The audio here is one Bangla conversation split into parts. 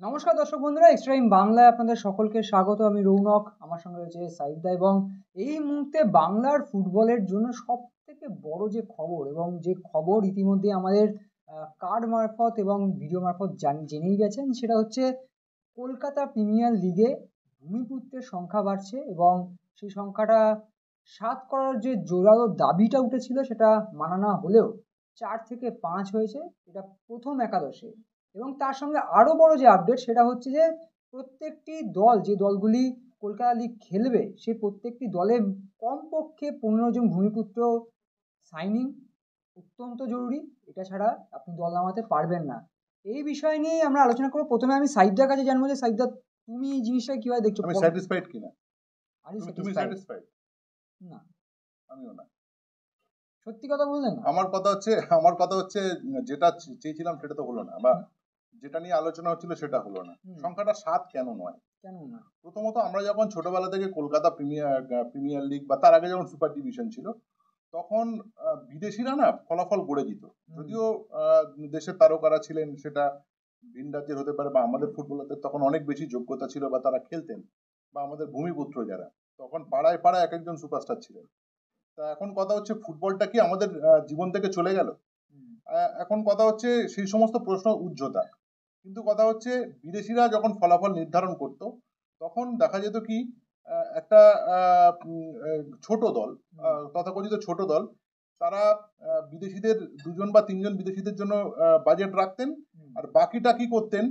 নমস্কার দর্শক বন্ধুরা, এক্সট্রা টাইম বাংলায় আপনাদের সকলকে স্বাগত। আমি রৌনক, আমার সঙ্গে রয়েছে সাইদা। এবং এই মুহূর্তে বাংলার ফুটবলের জন্য সব থেকে বড় যে খবর এবং যে খবর ইতিমধ্যে আমাদের কার্ড মারফত এবং ভিডিও মারফত জেনেই গেছেন, সেটা হচ্ছে কলকাতা প্রিমিয়ার লিগে ভূমিপুত্রের সংখ্যা বাড়ছে এবং সেই সংখ্যাটা 7 করার যে জোরালো দাবিটা উঠেছিল সেটা মানা না হলেও 4 থেকে 5 হয়েছে। এটা প্রথম একাদশে। এবং তার সঙ্গে আরও বড় যে আপডেট সেটা হচ্ছে যে প্রত্যেকটি দল, যে দলগুলি কলকাতা লিগ খেলবে, সেই প্রত্যেকটি দলে কমপক্ষে 15 জন ভূমিপুত্র সাইনিং অত্যন্ত জরুরি। এটা ছাড়া আপনি দল নামাতে পারবেন না। এই বিষয় নিয়েই আমরা আলোচনা করবো। প্রথমে আমি সাইদদার কাছে জানবো যে সাইদদা, তুমি এই জিনিসটা কিভাবে দেখছো? আমি স্যাটিসফাইড কিনা? তুমি স্যাটিসফাইড? না, আমিও না। সত্যি কথা বললেন। আমার কথা হচ্ছে যেটা চেয়েছিলাম সেটা তো হলো না, বা যেটা নিয়ে আলোচনা হচ্ছিল সেটা হলো না। সংখ্যাটা 7 কেন নয়? কেন না? প্রথমত, আমরা যখন ছোটবেলা থেকে কলকাতা প্রিমিয়ার লিগ বা তার আগে যখন সুপার ডিভিশন ছিল, তখন বিদেশিরা না ফলাফল গড়ে দিত। যদিও দেশের তারকারা ছিলেন, সেটা ভিন রাজ্যের হতে পারে, বা আমাদের ফুটবলারদের তখন অনেক বেশি যোগ্যতা ছিল বা তারা খেলতেন, বা আমাদের ভূমিপুত্র যারা তখন পাড়ায় পাড়ায় এক একজন সুপারস্টার ছিলেন। তা এখন কথা হচ্ছে, ফুটবলটা কি আমাদের জীবন থেকে চলে গেল? এখন কথা হচ্ছে সেই সমস্ত প্রশ্ন উজ্জ্বতা। কিন্তু কথা হচ্ছে, বিদেশিরা যখন ফলাফল নির্ধারণ করত, তখন দেখা যেত কি, একটা ছোট দল, তথাকথিত ছোট দল, তারা বিদেশিদের 2জন বা 3জন বিদেশিদের জন্য বাজেট রাখতেন, আর বাকিটা কি করতেন,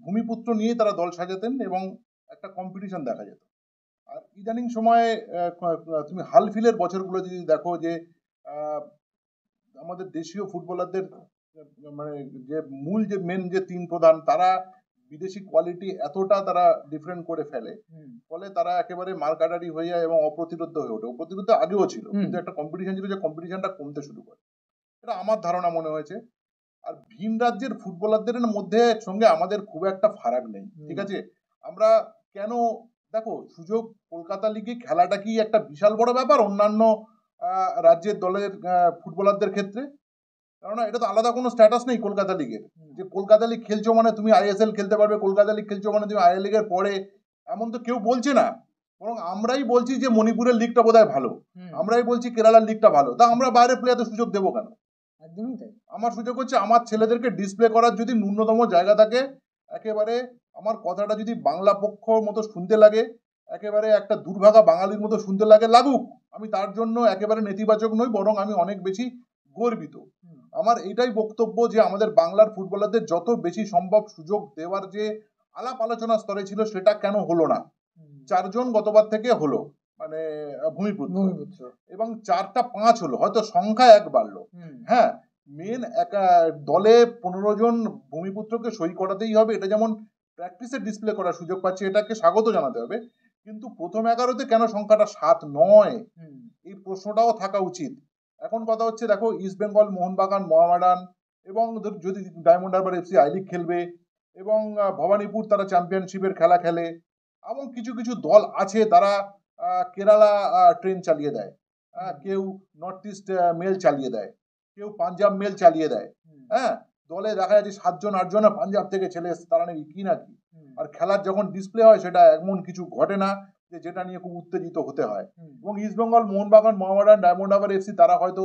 ভূমিপুত্র নিয়ে তারা দল সাজাতেন এবং একটা কম্পিটিশন দেখা যেত। আর ইদানিং সময়ে তুমি হালফিলের বছরগুলো যদি দেখো, যে আমাদের দেশীয় ফুটবলারদের মানে যে মূল যে মেন যে 3 প্রধান, তারা বিদেশি কোয়ালিটি এতটা তারা ডিফারেন্ট করে ফেলে, ফলে তারা একেবারে মার্কাটারি হয়ে যায় এবং অপ্রতিরোধ্য হয়ে ওঠে। অপ্রতিরোধ্য আগেও ছিল, কিন্তু একটা কম্পিটিশন ছিল, যে কম্পিটিশনটা কমতে শুরু করে। এটা আমার ধারণা মনে হয়েছে। আর ভিন রাজ্যের ফুটবলারদের মধ্যে সঙ্গে আমাদের খুব একটা ফারাক নেই, ঠিক আছে? আমরা কেন, দেখো, সুযোগ কলকাতা লিগে খেলাটা কি একটা বিশাল বড় ব্যাপার অন্যান্য রাজ্যের দলের ফুটবলারদের ক্ষেত্রে? কেননা এটা তো আলাদা কোনো স্ট্যাটাস নেই কলকাতা লিগের, যে কলকাতা লিগ খেলছো মানে তুমি আইএসএল খেলতে পারবে, কলকাতা লিগ খেলছো মানে তুমি আইএল লিগের পরে, এমন তো কেউ বলছে না। বরং আমরাই বলছি যে মণিপুরের লিগটা বোধহয় ভালো, আমরাই বলছি কেরালার লিগটা ভালো। তা আমরা বাইরে প্লেয়ারদের সুযোগ দেবো কেন? একদমই তাই। আমার সুযোগ হচ্ছে আমার ছেলেদেরকে ডিসপ্লে করার যদি ন্যূনতম জায়গা থাকে, একেবারে আমার কথাটা যদি বাংলা পক্ষ মতো শুনতে লাগে, একেবারে একটা দুর্ভাগা বাঙালির মতো শুনতে লাগে, লাগুক। আমি তার জন্য একেবারে নেতিবাচক নই, বরং আমি অনেক বেশি গর্বিত। আমার এইটাই বক্তব্য যে আমাদের বাংলার ফুটবলারদের যত বেশি সম্ভব সুযোগ দেওয়ার যে আলাপ আলোচনা স্তরে ছিল, সেটা কেন হলো না? 4 জন গতবার থেকে হলো, মানে ভূমিপুত্র, এবং 4টা 5 হলো, হয়তো সংখ্যা 1 বাড়লো। হ্যাঁ, মেন দলে 15 জন ভূমিপুত্রকে সই করাতেই হবে, এটা যেমন প্র্যাকটিসে ডিসপ্লে করার সুযোগ পাচ্ছে, এটাকে স্বাগত জানাতে হবে। কিন্তু প্রথম 11তে কেন সংখ্যাটা 7 নয়, এই প্রশ্নটাও থাকা উচিত। এখন কথা হচ্ছে, দেখো, ইস্ট বেঙ্গল, মোহনবাগান, মোহামেডান, এবং যদি diamond Harbour FC I league খেলবে, এবং ভবানীপুর তারা চ্যাম্পিয়নশিপের খেলা খেলে, এমন কিছু কিছু দল আছে তারা কেরালা ট্রেন চালিয়ে দেয়, কেউ নর্থ ইস্ট মেল চালিয়ে দেয়, কেউ পাঞ্জাব মেল চালিয়ে দেয়। হ্যাঁ, দলে দেখা যাচ্ছে 7 জন 8 জন পাঞ্জাব থেকে ছেলে এসছে, তারা নাকি কি না কি। আর খেলার যখন ডিসপ্লে হয়, সেটা এমন কিছু ঘটে না যেটা নিয়ে খুব উত্তেজিত হতে হয়। এবং east Bengal, Mohun Bagan, Mohammedan, diamond Harbour FC, তারা হয়তো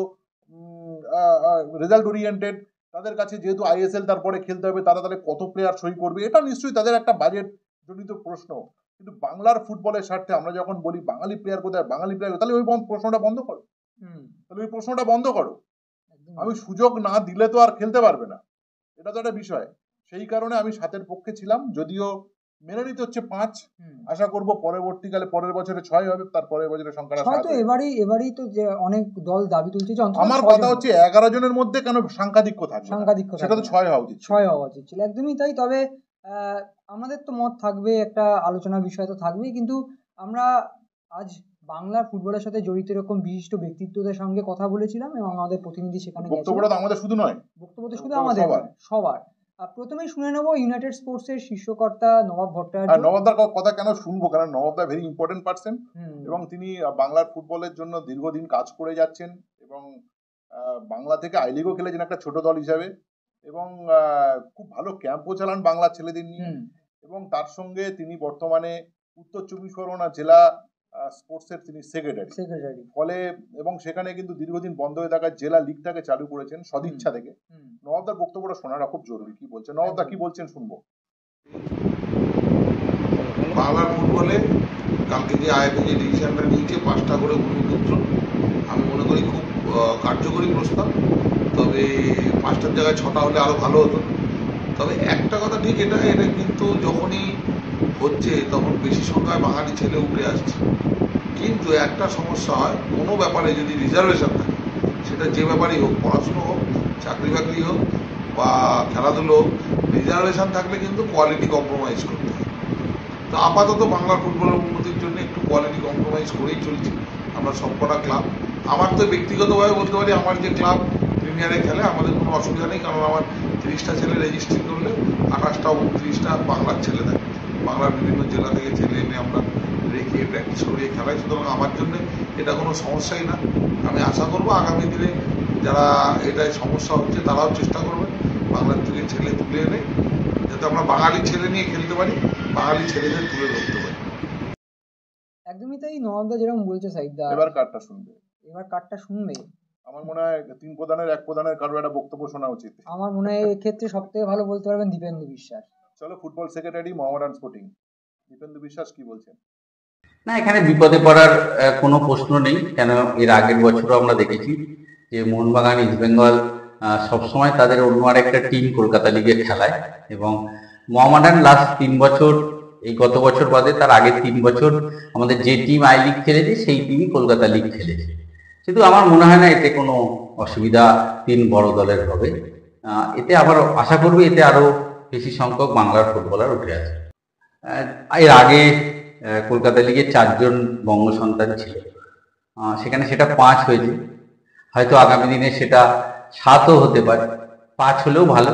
রেজাল্ট ওরিয়েন্টেড, তাদের কাছে যেহেতু আইএসএল তারপরে খেলতে হবে, তারা তাহলে কত প্লেয়ার সই করবে, এটা নিশ্চয়ই তাদের একটা বাজেট জনিত প্রশ্ন। কিন্তু বাংলার ফুটবলের স্বার্থে আমরা যখন বলি বাঙালি প্লেয়ার কোথায়, বাঙালি প্লেয়ার, তাহলে ওই প্রশ্নটা বন্ধ করো, তাহলে ওই প্রশ্নটা বন্ধ করো। আমি সুযোগ না দিলে তো আর খেলতে পারবে না, এটা তো একটা বিষয়। সেই কারণে আমি 7-এর পক্ষে ছিলাম, যদিও মেনে নিতে হচ্ছে 5। আশা করব পরবর্তীকালে পরের বছরে 6 হবে, তার পরের বছরের সংখ্যাটা 7 হবে। এবারেই তো যে অনেক দল দাবি তুলছে যে আমার কথা হচ্ছে 11 জনের মধ্যে কেন সাংঘাতিক থাকবে, সেটা তো 6 হওয়া উচিত, 6 হওয়া উচিত ছিল। একদমই তাই। তবে আমাদের তো মত থাকবে, একটা আলোচনার বিষয় তো থাকবেই, কিন্তু আমরা আজ বাংলার ফুটবলের সাথে জড়িত এরকম বিশিষ্ট ব্যক্তিত্বদের সঙ্গে কথা বলেছিলাম, এবং আমাদের প্রতিনিধি সেখানে গেছে। বক্তব্যটা তো আমাদের শুধু নয়, বক্তব্য তো শুধু আমাদের নয়, সবার। প্রথমেই শুনে নেব ইউনাইটেড স্পোর্টসের শীর্ষকর্তা নবাব ভট্টাচার্য। নবাবদার কথা কেন শুনবো, কারণ নবাবদা ভেরি ইম্পর্টেন্ট পার্সন, এবং তিনি বাংলার ফুটবলের জন্য দীর্ঘদিন কাজ করে যাচ্ছেন, এবং বাংলা থেকে আই লিগও খেলেছেন একটা ছোট দল হিসাবে, এবং খুব ভালো ক্যাম্পও চালান বাংলার ছেলেদের নিয়ে। এবং তার সঙ্গে তিনি বর্তমানে উত্তর চব্বিশ পরগনা জেলা স্পোর্টসের তিনি সেক্রেটারি। ফলে এবং সেখানে কিন্তু দীর্ঘদিন বন্ধ হয়ে থাকা জেলা লিগটাকে চালু করেছেন সদিচ্ছা থেকে। নবাবদার বক্তব্যটা শোনাটা খুব জরুরি, কি বলছেন নবাবদা, কি বলছেন শুনবো। বাংলার ফুটবলে কালকে যে আইএফএ যে ডিসিশনটা নিয়েছে 5টা করে ভূমিপুত্র, আমি মনে করি খুব কার্যকরী প্রস্তাব। তবে 5টার জায়গায় 6টা হলে আরও ভালো হতো। তবে একটা কথা ঠিক, এটা কিন্তু যখনই হচ্ছে তখন বেশি সংখ্যায় বাঙালি ছেলে উঠে আসছে। কিন্তু একটা সমস্যা হয়, কোনো ব্যাপারে যদি রিজার্ভেশন থাকে, সেটা যে ব্যাপারেই হোক, পড়াশুনো হোক, চাকরি বাকরি হোক বা খেলাধুলো হোক, রিজার্ভেশন থাকলে কিন্তু কোয়ালিটি কম্প্রোমাইজ করতে হয়। তো আপাতত বাংলার ফুটবলের উন্নতির জন্য একটু কোয়ালিটি কম্প্রোমাইজ করেই চলছি আমরা সবকটা ক্লাব। আমার তো ব্যক্তিগতভাবে বলতে পারি, আমার যে ক্লাব প্রিমিয়ারে খেলে আমাদের কোনো অসুবিধা নেই, কারণ আমার 30টা ছেলে রেজিস্ট্রি করলে 28টা 29টা বাংলার ছেলে থাকে। বাংলার বিভিন্ন জেলা থেকে ছেলে এনে আমরা রেখে প্র্যাকটিস করিয়ে খেলাই, সুতরাং আমার জন্য এটা কোনো সমস্যাই না। আমি আশা করবো আগামী দিনে যারা এটাই সমস্যা হচ্ছে তারাও চেষ্টা করবে বাংলার থেকে ছেলে তুলে এনে যাতে আমরা বাঙালি ছেলে নিয়ে খেলতে পারি, বাঙালি ছেলেদের তুলে ধরতে পারি। একদমই তাই, নবাবদা যেরকম বলছে সাইদা। এবার কারটা শুনবে। আমার মনে হয় 3 প্রধানের 1 প্রধানের কারো একটা বক্তব্য শোনা উচিত। আমার মনে হয় এক্ষেত্রে সব থেকে ভালো বলতে পারবেন দীপেন্দু বিশ্বাস। চলো, football secretary Mohammedan sporting, Dipendu বিশ্বাস কি বলছেন। না, এখানে বিপদে পড়ার কোনো প্রশ্ন নেই। কেন এর আগের বছরও আমরা দেখেছি যে মোহনবাগান, ইস্টবেঙ্গল সবসময় তাদের অন্য আরেকটা টিম কলকাতা লিগে খেলায়, এবং মোহামেডান লাস্ট 3 বছর, এই গত বছর বাদে তার আগের 3 বছর আমাদের যে টিম আই লিগ খেলেছে সেই টিমই কলকাতা লিগ খেলেছে। কিন্তু আমার মনে হয় না এতে কোনো অসুবিধা 3 বড় দলের হবে। এতে আবার আশা করবো এতে আরো বেশি সংখ্যক বাংলার ফুটবলার উঠে আসে। এর আগে কলকাতা লিগে 4 জন বঙ্গ সন্তান ছিল, সেখানে সেটা 5 হয়েছে। হয়তো আগামী দিনে সেটা 7ও হতে পারে, 5 হলেও ভালো।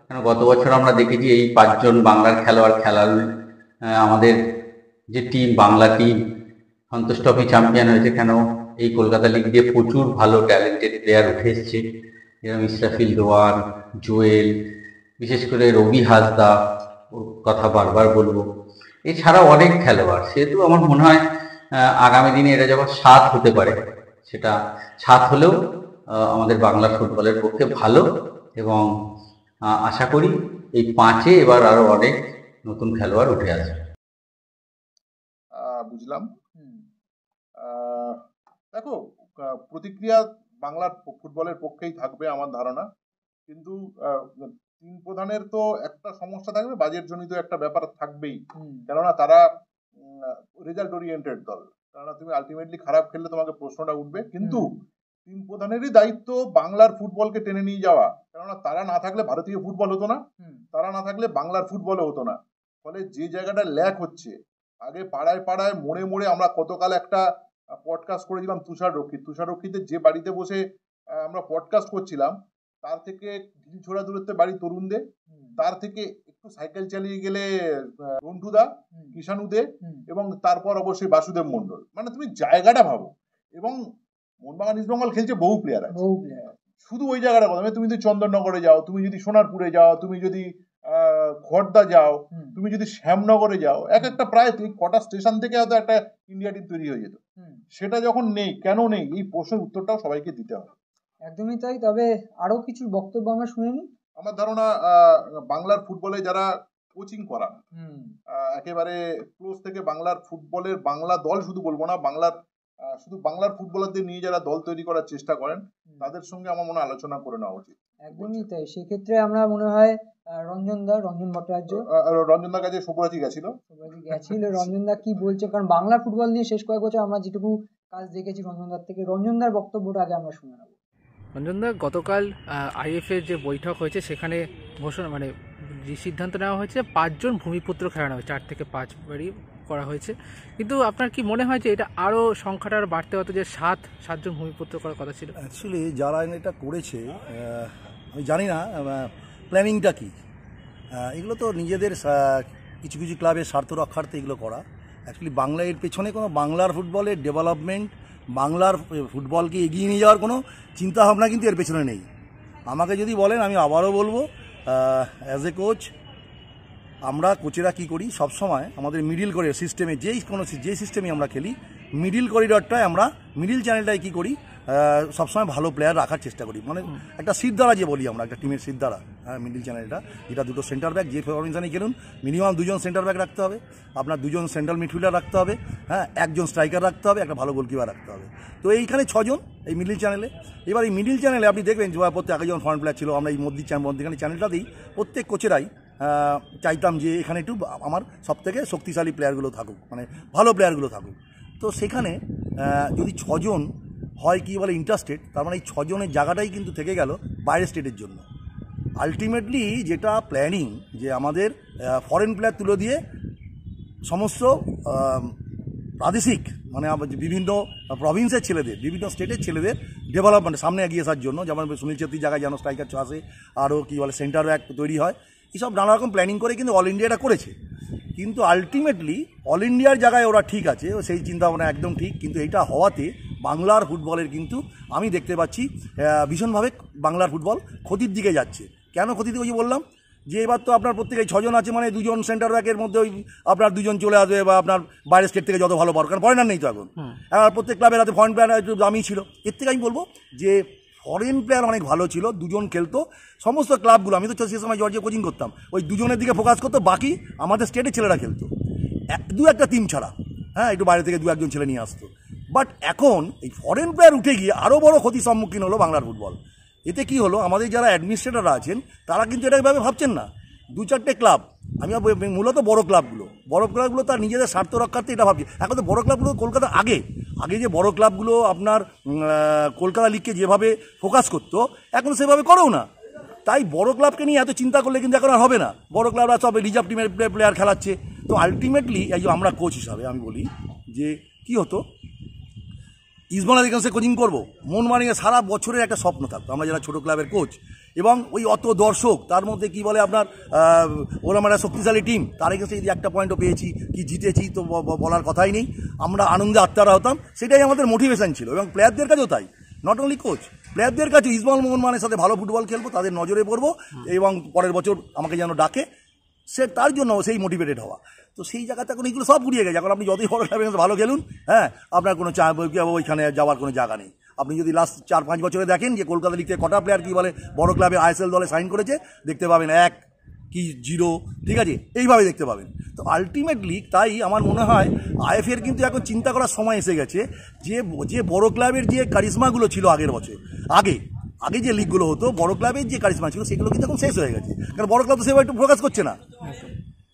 কেন গত বছর আমরা দেখেছি এই 5 জন বাংলার খেলোয়াড় খেলার আমাদের যে টিম, বাংলা টিম সন্তোষ ট্রফি চ্যাম্পিয়ন হয়েছে। কেন এই কলকাতা লিগ দিয়ে প্রচুর ভালো ট্যালেন্টেড প্লেয়ার উঠে এসছে, যেরকম ইসরাফিল দেওয়ান, জোয়েল, বিশেষ করে রবি হাসদা, ওর কথা বারবার বলবো। এছাড়াও অনেক খেলোয়াড়। সেহেতু আমার মনে হয় আগামী দিনে এটা যখন 7 হতে পারে, সেটা 7 হলেও আমাদের বাংলা ফুটবলের পক্ষে ভালো, এবং আশা করি এই 5-এ এবার আরো অনেক নতুন খেলোয়াড় উঠে আসবে। বুঝলাম। দেখো, প্রতিক্রিয়া বাংলার ফুটবলের পক্ষেই থাকবে আমার ধারণা। কিন্তু 3 প্রধানের তো একটা সমস্যা থাকবে, বাজেট জনিত একটা ব্যাপার থাকবেই। কেননা তারা রেজাল্ট ওরিয়েন্টেড দল, কেননা তুমি আলটিমেটলি খারাপ খেললে তোমাকে প্রশ্নটা উঠবে। কিন্তু 3 প্রধানেরই দায়িত্ব বাংলার ফুটবলকে টেনে নিয়ে যাওয়া, কেননা তারা না থাকলে ভারতীয় ফুটবল হতো না, তারা না থাকলে বাংলার ফুটবলও হতো না। ফলে যে জায়গাটা ল্যাক হচ্ছে, আগে পাড়ায় পাড়ায় মোড়ে মোড়ে, আমরা গতকাল একটা পডকাস্ট করেছিলাম তুষাররক্ষীতে, যে বাড়িতে বসে আমরা পডকাস্ট করছিলাম তার থেকে ঢিলছোড়া দূরত্বে বাড়ি তরুণদের, তার থেকে একটু সাইকেল চালিয়ে গেলে রন্টুদা, কিষাণুদে, এবং তারপর অবশ্যই বাসুদেব মন্ডল। মানে তুমি জায়গাটা ভাবো। এবং মোহনবাগান ইস্টবেঙ্গল খেলছে বহু প্লেয়ার আছে, শুধু ওই জায়গাটা কথা। তুমি যদি চন্দননগরে যাও, তুমি যদি সোনারপুরে যাও, তুমি যদি খড়দা যাও, তুমি যদি শ্যামনগরে যাও, এক একটা প্রায় কটা স্টেশন থেকে হয়তো একটা ইন্ডিয়া টিম তৈরি হয়ে যেত। সেটা যখন নেই, কেন নেই, এই প্রশ্নের উত্তরটাও সবাইকে দিতে হবে। একদমই তাই। তবে আরো কিছু বক্তব্য আমরা শুনে নিই। আমার ধারণা বাংলার ফুটবলে যারা কোচিং করান, একেবারে ক্লোজ থেকে বাংলার ফুটবলের, বাংলা দল শুধু বলবো না, শুধু বাংলার ফুটবলারদের নিয়ে যারা দল তৈরি করার চেষ্টা করেন, তাদের সঙ্গে আমার মনে আলোচনা করে নেওয়া উচিত। একদমই তাই। সেক্ষেত্রে আমরা মনে হয় রঞ্জন ভট্টাচার্য, রঞ্জনদার কাছে সুব্রাজি গেছিল। রঞ্জনদা কি বলছে, কারণ বাংলা ফুটবল নিয়ে শেষ কয়েক বছর আমরা যেটুকু কাজ দেখেছি রঞ্জনদার থেকে, রঞ্জনদার বক্তব্যটা আগে আমরা শুনে নেব। রঞ্জনদা, গতকাল আইএফএর যে বৈঠক হয়েছে সেখানে ঘোষণা, মানে যে সিদ্ধান্ত নেওয়া হয়েছে 5 জন ভূমিপুত্র খেলানো হয়েছে, 4 থেকে 5 বারই করা হয়েছে। কিন্তু আপনার কি মনে হয় যে এটা আরও সংখ্যাটা আরও বাড়তে হতো, যে 7 জন ভূমিপুত্র করার কথা ছিল? অ্যাকচুয়ালি যারা এটা করেছে, আমি জানি না প্ল্যানিংটা কী। এগুলো তো নিজেদের কিছু কিছু ক্লাবের স্বার্থ রক্ষার্থে এগুলো করা। অ্যাকচুয়ালি বাংলা এর পেছনে কোনো বাংলার ফুটবলের ডেভেলপমেন্ট, বাংলার ফুটবলকে এগিয়ে নিয়ে যাওয়ার কোনো চিন্তাভাবনা কিন্তু এর পেছনে নেই। আমাকে যদি বলেন, আমি আবারও বলবো, অ্যাজ এ কোচ আমরা কোচেরা কী করি সবসময় আমাদের মিডিল করিডর সিস্টেমে যে সিস্টেমে আমরা খেলি মিডিল করিডরটায় আমরা মিডিল চ্যানেলটায় কী করি সবসময় ভালো প্লেয়ার রাখার চেষ্টা করি, মানে একটা সিদ্ধারা যে বলি আমরা, একটা টিমের সিদ্ধারা, হ্যাঁ মিডিল চ্যানেলটা, যেটা দুটো সেন্টার ব্যাক যে ফরমেশনে খেলুন মিনিমাম 2জন সেন্টার ব্যাক রাখতে হবে, আপনার 2জন সেন্ট্রাল মিডফিল্ডার রাখতে হবে, হ্যাঁ 1জন স্ট্রাইকার রাখতে হবে, একটা ভালো গোলকিপার রাখতে হবে। তো এইখানে 6জন এই মিডিল চ্যানেলে। এবার এই মিডিল চ্যানেলে আপনি দেখবেন যে প্রত্যেক আগে যখন ফরেন প্লেয়ার ছিল আমরা এই মধ্যখানে চ্যানেলটাতেই প্রত্যেক কোচেরাই চাইতাম যে এখানে একটু আমার সবথেকে শক্তিশালী প্লেয়ারগুলো থাকুক, মানে ভালো প্লেয়ারগুলো থাকুক। তো সেখানে যদি 6জন হয় কি বলে ইন্টারেস্টেড, তার মানে এই 6জনের জায়গাটাই কিন্তু থেকে গেল বাইরের স্টেটের জন্য। আলটিমেটলি যেটা প্ল্যানিং যে আমাদের ফরেন প্লেয়ার তুলে দিয়ে সমস্ত প্রাদেশিক মানে বিভিন্ন প্রভিন্সের ছেলেদের, বিভিন্ন স্টেটের ছেলেদের ডেভেলপমেন্ট সামনে এগিয়ে আসার জন্য, যেমন সুনীল ছেত্রীর জায়গায় যেন স্ট্রাইকার আসে, আরও কী বলে সেন্টার ব্যাক তৈরি হয়, এইসব নানা রকম প্ল্যানিং করে কিন্তু অল ইন্ডিয়াটা করেছে। কিন্তু আলটিমেটলি অল ইন্ডিয়ার জায়গায় ওরা ঠিক আছে, সেই চিন্তাভাবনা একদম ঠিক, কিন্তু এইটা হওয়াতে বাংলার ফুটবলের কিন্তু আমি দেখতে পাচ্ছি ভীষণভাবে বাংলার ফুটবল ক্ষতির দিকে যাচ্ছে। কেন ক্ষতির দিকে বললাম যে এবার তো আপনার প্রত্যেকে 6জন আছে, মানে 2জন সেন্টার ব্যাকের মধ্যে ওই আপনার 2জন চলে আসবে, বা আপনার বাইরের স্টেট থেকে যত ভালো পারো, কারণ ফরেনার নেই তো এখন। এবার প্রত্যেক ক্লাবের হাতে ফরেন প্লেয়ার একটু দামি ছিল। এর থেকে আমি বলবো যে ফরেন প্লেয়ার অনেক ভালো ছিল, 2জন খেলতো সমস্ত ক্লাবগুলো। আমি তো সে সময় জর্জিয়া কোচিং করতাম, ওই 2জনের দিকে ফোকাস করতো, বাকি আমাদের স্টেটের ছেলেরা খেলতো 2-1টা টিম ছাড়া, হ্যাঁ একটু বাইরে থেকে 2-1জন ছেলে নিয়ে আসতো। বাট এখন এই ফরেন প্লেয়ার উঠে গিয়ে আরও বড় ক্ষতির সম্মুখীন হলো বাংলার ফুটবল। এতে কি হলো, আমাদের যারা অ্যাডমিনিস্ট্রেটররা আছেন তারা কিন্তু এটা এভাবে ভাবছেন না। 2-4টে ক্লাব, আমি মূলত বড় ক্লাবগুলো তার নিজেদের স্বার্থ রক্ষার্থে এটা ভাবছি। এখন তো বড় ক্লাবগুলো কলকাতা আগে যে বড় ক্লাবগুলো আপনার কলকাতা লিগকে যেভাবে ফোকাস করতো এখন সেভাবে করেও না। তাই বড় ক্লাবকে নিয়ে এত চিন্তা করলে কিন্তু এখন আর হবে না। বড় ক্লাবরা সব রিজার্ভ টিমের প্লেয়ার খেলাচ্ছে। তো আলটিমেটলি এই যে আমরা কোচ হিসাবে আমি বলি যে কী হতো, ইস্টবেঙ্গল এগেন্সে কোচিং করবো, মোহনবাগানে সারা বছরের একটা স্বপ্ন থাকতো আমরা যারা ছোটো ক্লাবের কোচ, এবং ওই অত দর্শক তার মধ্যে কি বলে আপনার ওরা মানে শক্তিশালী টিম, তার এগেন্সে যদি একটা পয়েন্টও পেয়েছি কি জিতেছি তো বলার কথাই নেই, আমরা আনন্দে আত্মারা হতাম, সেটাই আমাদের মোটিভেশন ছিল। এবং প্লেয়ারদের কাছেও তাই, নট অনলি কোচ, প্লেয়ারদের কাছে ইস্টবেঙ্গল মোহনবাগানের সাথে ভালো ফুটবল খেলবো, তাদের নজরে পড়বো এবং পরের বছর আমাকে যেন ডাকে, সে তার জন্য সেই মোটিভেটেড হওয়া। তো সেই জায়গাতে এখন এইগুলো সব গুড়িয়ে গেছে। এখন আপনি যতই বড় ক্লাবের ভালো খেলুন, হ্যাঁ আপনার কোনো ওইখানে যাওয়ার কোনো জায়গা নেই। আপনি যদি লাস্ট 4-5 বছরে দেখেন যে কলকাতা লিগ থেকে কটা প্লেয়ার কী বলে বড় ক্লাবে আইএসএল দলে সাইন করেছে, দেখতে পাবেন 1 কি 0, ঠিক আছে, এইভাবে দেখতে পাবেন। তো আলটিমেটলি তাই আমার মনে হয় আইএফএর কিন্তু এখন চিন্তা করার সময় এসে গেছে যে বড় ক্লাবের যে কারিশমাগুলো ছিল আগের বছর আগে যে লিগগুলো হতো, বড় ক্লাবের যে কারিশমা ছিল সেগুলো কিন্তু এখন শেষ হয়ে গেছে, কারণ বড় ক্লাব তো সেভাবে একটু ফোকাস করছে না।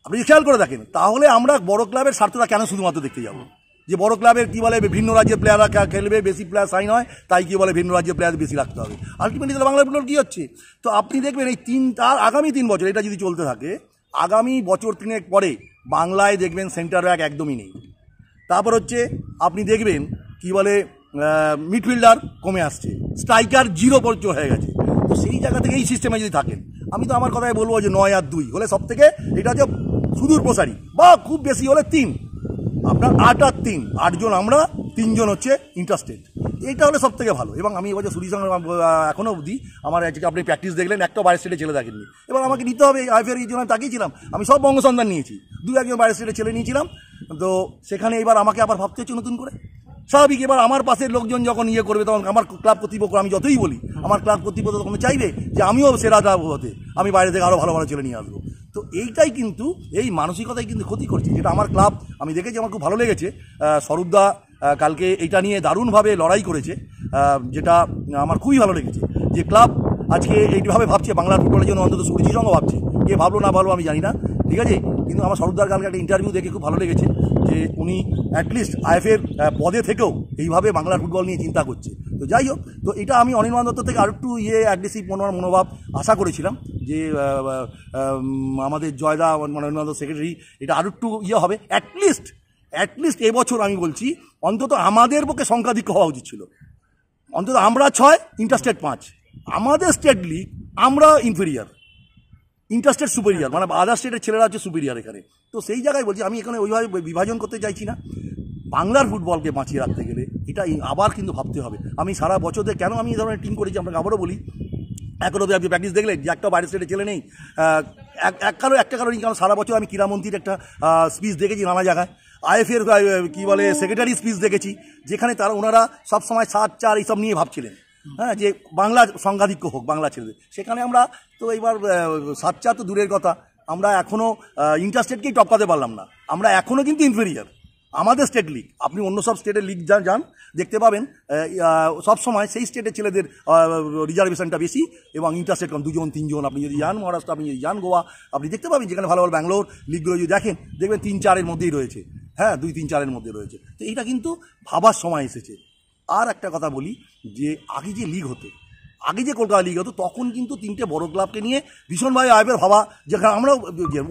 আপনি খেয়াল করে দেখেন, তাহলে আমরা বড় ক্লাবের স্বার্থটা কেন শুধুমাত্র দেখতে যাবো? যে বড় ক্লাবের কী বলে ভিন্ন রাজ্যের প্লেয়াররা খেলবে, বেশি প্লেয়ার সাইন হয়, তাই কি বলে ভিন্ন রাজ্যের প্লেয়ার বেশি রাখতে হবে। আলটিমেটলি তাহলে বাংলা ফুটবল কী হচ্ছে? তো আপনি দেখবেন এই আগামী 3 বছর এটা যদি চলতে থাকে, আগামী বছর 3 পরে বাংলায় দেখবেন সেন্টার ব্যাক একদমই নেই। তারপর হচ্ছে আপনি দেখবেন কি বলে মিডফিল্ডার কমে আসছে, স্ট্রাইকার 0 পর্যন্ত হয়ে গেছে। তো সেই জায়গা থেকে এই সিস্টেমে যদি থাকেন, আমি তো আমার কথাই বলবো যে 9 আর 2 হলে সব থেকে এটা যে সুদূর প্রসারী, বা খুব বেশি হলে 3, আপনার 8 আর 3, 8 জন আমরা, 3 জন হচ্ছে ইন্টারেস্টেড, এইটা হলে সব থেকে ভালো। এবং আমি এবছর সুরির সঙ্গে এখনও অবধি আমার আপনি প্র্যাকটিস দেখলেন, একটা বাইরের স্টেটে ছেলে দেখেননি। এবার আমাকে নিতে হবে আইপিএল, এই জন্য আমি তাকিয়েছিলাম, আমি সব বঙ্গসন্ধান নিয়েছি, 2-1 বাইরের স্টেটে ছেলে নিয়েছিলাম। তো সেখানে এবার আমাকে আবার ভাবতে হচ্ছে নতুন করে, স্বাভাবিক। এবার আমার পাশের লোকজন যখন করবে, তখন আমার ক্লাব কর্তৃপক্ষ, আমি যতই বলি আমার ক্লাব কর্তৃপক্ষ তখন চাইবে যে আমিও সেরাটা হতে, আমি বাইরে থেকে আরও ভালো ভালো ছেলে নিয়ে আসবো। তো এইটাই কিন্তু এই মানসিকতাই কিন্তু ক্ষতি করছে, যেটা আমার ক্লাব আমি দেখেছি, আমার খুব ভালো লেগেছে। স্বরূপদা কালকে এটা নিয়ে দারুণভাবে লড়াই করেছে, যেটা আমার খুবই ভালো লেগেছে। যে ক্লাব আজকে এইভাবে ভাবছে বাংলার ফুটবলের জন্য, অন্তত সুরজির সঙ্গে ভাবছে, কে ভাবলো না ভাবলো আমি জানি না, ঠিক আছে, কিন্তু আমার স্বরূপদার কালকে একটা ইন্টারভিউ দেখে খুব ভালো লেগেছে যে উনি অ্যাটলিস্ট আইএফের পদে থেকেও এইভাবে বাংলার ফুটবল নিয়ে চিন্তা করছে। তো যাই হোক, তো এটা আমি অনির্বাণ দত্ত থেকে আর একটু অ্যাগ্রেসিভ মনোভাব আশা করেছিলাম যে আমাদের জয়দা অনির্বাণ দত্ত সেক্রেটারি এটা আর একটু হবে, অ্যাটলিস্ট এবছর আমি বলছি অন্তত আমাদের পক্ষে সংখ্যাধিক্য হওয়া উচিত ছিল। অন্তত আমরা 6, ইন্টারস্টেট 5, আমাদের স্টেট লিগ আমরা ইনফেরিয়ার, ইন্টারস্টেট সুপিরিয়ার, মানে আদার স্টেটের ছেলেরা হচ্ছে সুপিরিয়ার এখানে। তো সেই জায়গায় বলছি আমি এখানে ওইভাবে বিভাজন করতে চাইছি না। বাংলার ফুটবলকে বাঁচিয়ে রাখতে গেলে এটা আবার কিন্তু ভাবতে হবে। আমি সারা বছর কেন আমি এই ধরনের টিম করেছি আপনাকে আবারও বলি, এখন অব্দি আপনি প্র্যাকটিস দেখলেন যে একটা বাইরের স্টেটে ছেলে নেই। একটা কারণই, কারণ সারা বছর আমি ক্রীড়ামন্ত্রীর একটা স্পিচ দেখেছি নানা জায়গায়, আইএফের কী বলে সেক্রেটারি স্পিচ দেখেছি, যেখানে ওনারা সবসময় 7-4 এইসব নিয়ে ভাবছিলেন, হ্যাঁ, যে বাংলা সংঘাধিক্য হোক বাংলা ছেলেদের। সেখানে আমরা তো এবার 7-4 তো দূরের কথা, আমরা এখনও ইন্টারস্টেটকেই টপকাতে পারলাম না। আমরা এখনও কিন্তু ইনফেরিয়ার আমাদের স্টেট লিগ। আপনি অন্য সব স্টেটের লিগ যান দেখতে পাবেন সবসময় সেই স্টেটের ছেলেদের রিজার্ভেশনটা বেশি এবং ইন্টারস্টেট কম, 2-3 আপনি যদি যান মহারাষ্ট্র, আপনি যদি যান গোয়া, আপনি দেখতে পাবেন যেখানে ভালো ভালো ব্যাঙ্গালোর লিগগুলো যদি দেখেন, দেখবেন 3-4-এর মধ্যেই রয়েছে, হ্যাঁ 2-3-4-এর মধ্যে রয়েছে। তো এইটা কিন্তু ভাবার সময় এসেছে। আর একটা কথা বলি, যে আগে যে লিগ হতো, আগে যে কলকাতা লিগ হতো, তখন কিন্তু 3টে বড় ক্লাবকে নিয়ে ভীষণভাবে আইএফের ভাবা, যেখানে আমরাও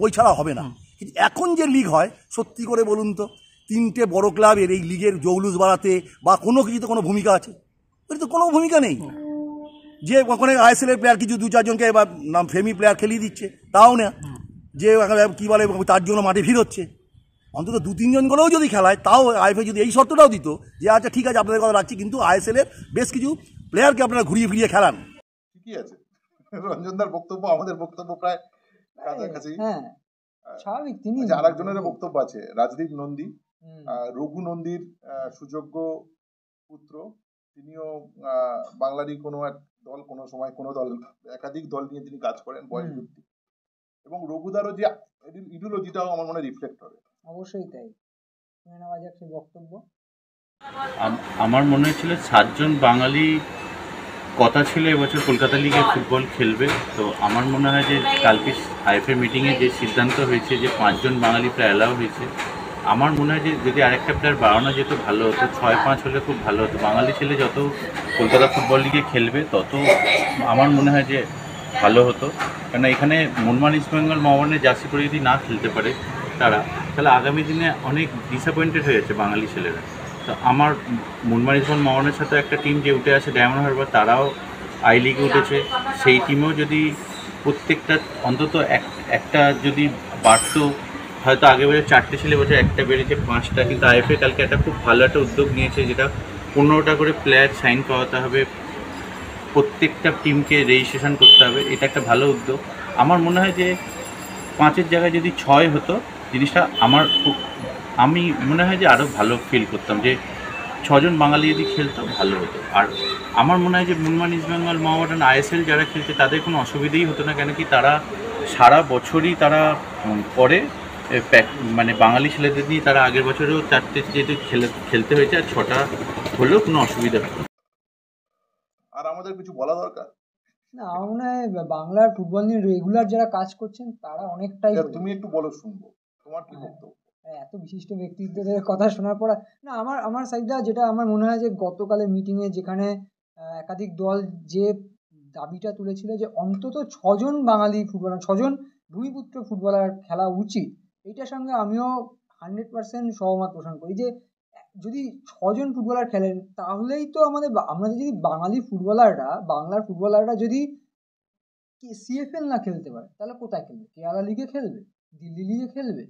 ওই ছাড়া হবে না। কিন্তু এখন যে লিগ হয়, সত্যি করে বলুন তো, 3টে বড় ক্লাবের এই লিগের জৌলুস বাড়াতে বা কোনো কিছুতে কোনো ভূমিকা আছে? ওই তো কোনো ভূমিকা নেই। যে ওখানে আইএসএলের প্লেয়ার কিছু 2-4 জনকে বা নাম ফেমি প্লেয়ার খেলিয়ে দিচ্ছে, তাও না। যে কী বলে তার জন্য মাঠে ভিড় হচ্ছে, অন্তত 2-3 জন করেও যদি খেলায়, তাও আইএফএ যদি এই শর্তটাও দিত যে আচ্ছা ঠিক আছে আপনাদের কথা রাখছি, কিন্তু আইএসএলের বেশ কিছু প্লেয়ারকে আপনারা ঘুরিয়ে ফিরিয়ে খেলান। ঠিকই আছে, রঞ্জনদার বক্তব্য আমাদের বক্তব্য প্রায় কাছাকাছি। হ্যাঁ, স্বাভাবিক। তিনি আরেকজনের বক্তব্য আছে, রাজদীপ নন্দী, রঘু নন্দীর সুযোগ্য পুত্র, তিনিও বাংলারই কোনো এক দল, কোনো সময় কোনো দল, একাধিক দল নিয়ে তিনি কাজ করেন বয়স ভিত্তিক, এবং রঘুদারও যে ইডিওলজিটাও আমার মনে রিফ্লেক্ট হবে। অবশ্যই তাই। নেওয়া যাক সেই বক্তব্য। আমার মনে হয়েছিল 7 জন বাঙালি কথা ছিল এবছর কলকাতা লিগে ফুটবল খেলবে। তো আমার মনে হয় যে কালকে আইএফএ মিটিংয়ে যে সিদ্ধান্ত হয়েছে যে 5 জন বাঙালি প্রায় অ্যালাউ হয়েছে, আমার মনে হয় যে যদি আরেকটা প্লেয়ার বাড়ানো যেত ভালো হতো, 6-5 হলে খুব ভালো হতো। বাঙালি ছেলে যত কলকাতা ফুটবল লিগে খেলবে তত আমার মনে হয় যে ভালো হতো। কেন এখানে মোহনবাগান ইস্টবেঙ্গল মোহনবাগানের জার্সি পরে যদি না খেলতে পারে তারা, তাহলে আগামী দিনে অনেক ডিসঅ্যাপয়েন্টেড হয়ে যাচ্ছে বাঙালি ছেলেরা। তো আমার মোহনবাগান ইস্টবেঙ্গল মোহনবাগানের সাথে একটা টিম যে উঠে আসে ডায়মন্ড হারবার, তারাও আই লিগে উঠেছে, সেই টিমেও যদি প্রত্যেকটা অন্তত একটা যদি বাড়তো, হয়তো আগে বেড়ে 4টে ছেলে বছর একটা বেড়েছে 5টা, কিন্তু আইএফএ কালকে একটা খুব ভালো একটা উদ্যোগ নিয়েছে, যেটা 15টা করে প্লেয়ার সাইন করাতে হবে, প্রত্যেকটা টিমকে রেজিস্ট্রেশন করতে হবে। এটা একটা ভালো উদ্যোগ। আমার মনে হয় যে 5-এর জায়গায় যদি 6 হতো, জিনিসটা আমি মনে হয় যে আরও ভালো ফিল করতাম, যে 6 জন বাঙালি যদি খেলতো ভালো হতো। আর আমার মনে হয় যে মোহনবাগান ইস্টবেঙ্গল মোহামেডান আইএসএল যারা খেলছে তাদের কোনো অসুবিধাই হতো না, কেন কি তারা সারা বছরই তারা করে মানে বাঙালি ছেলেদের নিয়ে তারা আগের বছরেও 4টে যেহেতু খেলতে হয়েছে, আর 6টা হলেও কোনো অসুবিধা হতো। আর আমাদের কিছু বলা দরকার না, আমার মনে হয় বাংলার ফুটবল নিয়ে রেগুলার যারা কাজ করছেন তারা অনেকটাই। তুমি একটু বলো, শুনবো তোমার কি বক্তব্য। এত বিশিষ্ট ব্যক্তিত্বদের কথা শোনার পর না, আমার সাইডটা যেটা আমার মনে হয় যে গতকালের মিটিংয়ে যেখানে একাধিক দল যে দাবিটা তুলেছিল যে অন্তত 6 জন বাঙালি ফুটবলার, 6 জন ভূমিপুত্র ফুটবলার খেলা উচিত, এইটার সঙ্গে আমিও 100% সহমত পোষণ করি। যে যদি 6 জন ফুটবলার খেলেন তাহলেই তো আমরা যদি বাঙালি ফুটবলাররা, বাংলার ফুটবলাররা যদি সিএফএল না খেলতে পারে তাহলে কোথায় খেলবে? কেরালা লিগে খেলবে, দিল্লি লিগে খেলবে,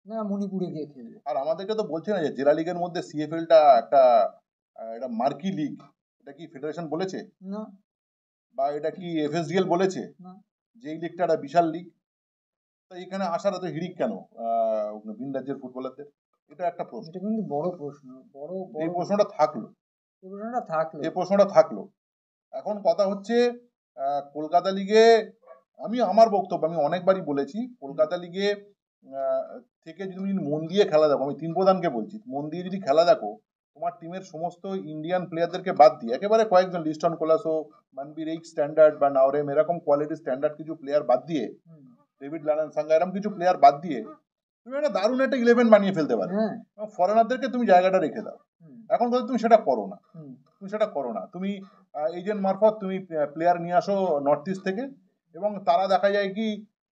না মণিপুরে গিয়ে খেলবে? আর আমাদেরকে তো বলছে না যে জেলা লিগের মধ্যে সিএফএলটা একটা এটা মার্কি লিগ, এটা কি ফেডারেশন বলেছে? না। বা এটা কি এফএসডিএল বলেছে না। যে এই লিগটা একটা বিশাল লিগ? তো এখানে আসার এত হিড়িক কেন ভিন রাজ্যের ফুটবলারদের? এটা একটা প্রশ্ন। এটা কিন্তু বড় প্রশ্ন, বড় এই প্রশ্নটা থাকলো। এখন কথা হচ্ছে কলকাতা লিগে, আমার বক্তব্য আমি অনেকবারই বলেছি, কলকাতা লিগে থেকে যদি তুমি মন দিয়ে খেলা দেখো, আমি 3 প্রধানকে বলছি, মন দিয়ে যদি খেলা দেখো, তোমার টিমের সমস্ত ইন্ডিয়ান প্লেয়ারদেরকে বাদ দিয়ে একেবারে কয়েকজন লিস্টন কোলাসো, মানবীর এইক স্ট্যান্ডার্ড বা নাওরেম এরকম কোয়ালিটি স্ট্যান্ডার্ড কিছু প্লেয়ার বাদ দিয়ে, ডেভিড লালান সাঙ্গা এরকম কিছু প্লেয়ার বাদ দিয়ে তুমি একটা দারুণ একটা 11 বানিয়ে ফেলতে পারো। ফরেনারদেরকে তুমি জায়গাটা রেখে দাও। এখন কথা তুমি সেটা করো না। তুমি এজেন্ট মারফত তুমি প্লেয়ার নিয়ে আসো নর্থ ইস্ট থেকে, এবং তারা দেখা যায় কি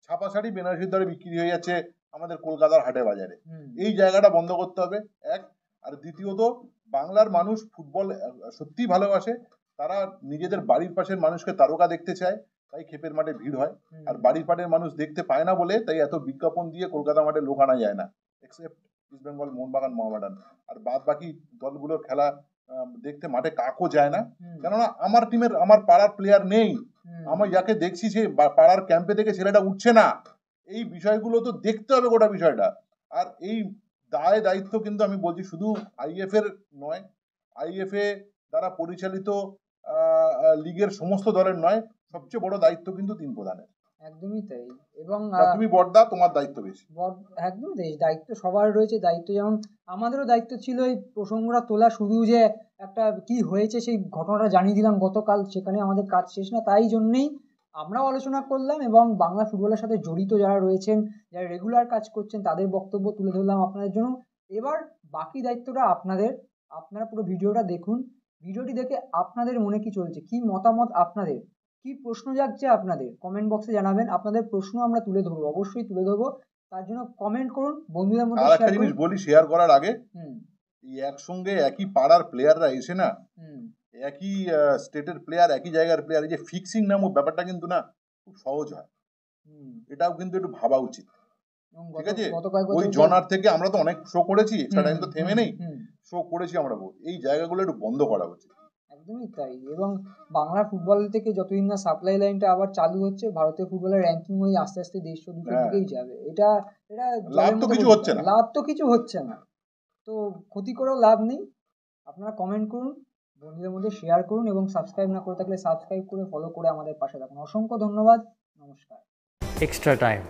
ছাপা শাড়ি বেনারসির দরে বিক্রি হয়ে যাচ্ছে আমাদের কলকাতার হাটে বাজারে। এই জায়গাটা বন্ধ করতে হবে, এক। আর দ্বিতীয়ত, বাংলার মানুষ ফুটবল সত্যিই ভালোবাসে, তারা নিজেদের বাড়ির পাশের মানুষকে তারকা দেখতে চায়, তাই ক্ষেপের মাঠে ভিড় হয়। আর বাড়ির পাটের মানুষ দেখতে পায় না বলে তাই এত বিজ্ঞাপন দিয়ে কলকাতা মাঠে লোক আনা যায় না, এক্সেপ্ট ইস্ট বেঙ্গল মোহনবাগান মোহামেডান। আর বাদ বাকি দলগুলোর খেলা দেখতে মাঠে কাকও যায় না, হুম, কেননা আমার টিমের আমার পাড়ার প্লেয়ার নেই, হুম, আমি যাকে দেখছি সে পাড়ার ক্যাম্পে থেকে ছেলেটা উঠছে না। এই বিষয়গুলো তো দেখতে হবে গোটা বিষয়টা। আর এই দায়িত্ব কিন্তু আমি বলছি শুধু আইএফ এর নয়, আইএফ এ দ্বারা পরিচালিত লিগের সমস্ত দলের নয়, সবচেয়ে বড় দায়িত্ব কিন্তু টিম প্রধানের। একদমই তাই। এবং তুমি বড়দা, তোমার দায়িত্ব বেশি। একদম তাই, দায়িত্ব সবার রয়েছে। দায়িত্ব যেমন আমাদেরও দায়িত্ব ছিল এই প্রসঙ্গটা তোলা, শুধু যে একটা কি হয়েছে সেই ঘটনাটা জানিয়ে দিলাম গতকাল, সেখানে আমাদের কাজ শেষ না। তাই জন্যেই আমরাও আলোচনা করলাম এবং বাংলা ফুটবলের সাথে জড়িত যারা রয়েছেন, যারা রেগুলার কাজ করছেন, তাদের বক্তব্য তুলে ধরলাম আপনাদের জন্য। এবার বাকি দায়িত্বটা আপনাদের। আপনারা পুরো ভিডিওটা দেখুন, ভিডিওটি দেখে আপনাদের মনে কি চলছে, কি মতামত আপনাদের, কি প্রশ্ন জাগছে আপনাদের, কমেন্ট বক্সে জানাবেন। আপনাদের প্রশ্ন আমরা তুলে ধরবো, অবশ্যই তুলে ধরবো। তার জন্য কমেন্ট করুন, বন্ধুদের মধ্যে আর একটা শেয়ার জিনিস করুন। বলি শেয়ার করার আগে, হুম, এই একসঙ্গে একই পাড়ার প্লেয়াররা এসে না, হুম, একই স্টেটের প্লেয়ার, একই জায়গার প্লেয়ার, এই যে ফিক্সিং নামক ব্যাপারটা কিন্তু না খুব সহজ হয়, হুম। এটাও কিন্তু একটু ভাবা উচিত। এবং ঠিক আছে, গত কয়েক ওই বছর জনার থেকে আমরা তো অনেক শো করেছি, এক্সট্রা টাইম তো হুম, থেমে হুম, নেই, হুম, শো করেছি আমরা বহু। এই জায়গাগুলো একটু বন্ধ করা উচিত। একদমই তাই। এবং বাংলা ফুটবল থেকে যতদিন না সাপ্লাই লাইনটা আবার চালু হচ্ছে, ভারতীয় ফুটবলের র্যাঙ্কিং ওই আস্তে আস্তে 150-200 হ্যাঁ, দিকেই যাবে। এটা এটা লাভ জলের তো মতো কিছু গতি। হচ্ছে না। লাভ তো কিছু হচ্ছে না, তো ক্ষতি করেও লাভ নেই। আপনারা কমেন্ট করুন, বন্ধুদের মধ্যে শেয়ার করুন এবং সাবস্ক্রাইব না করে থাকলে সাবস্ক্রাইব করে ফলো করে আমাদের পাশে থাকুন। অসংখ্য ধন্যবাদ, নমস্কার। extra time.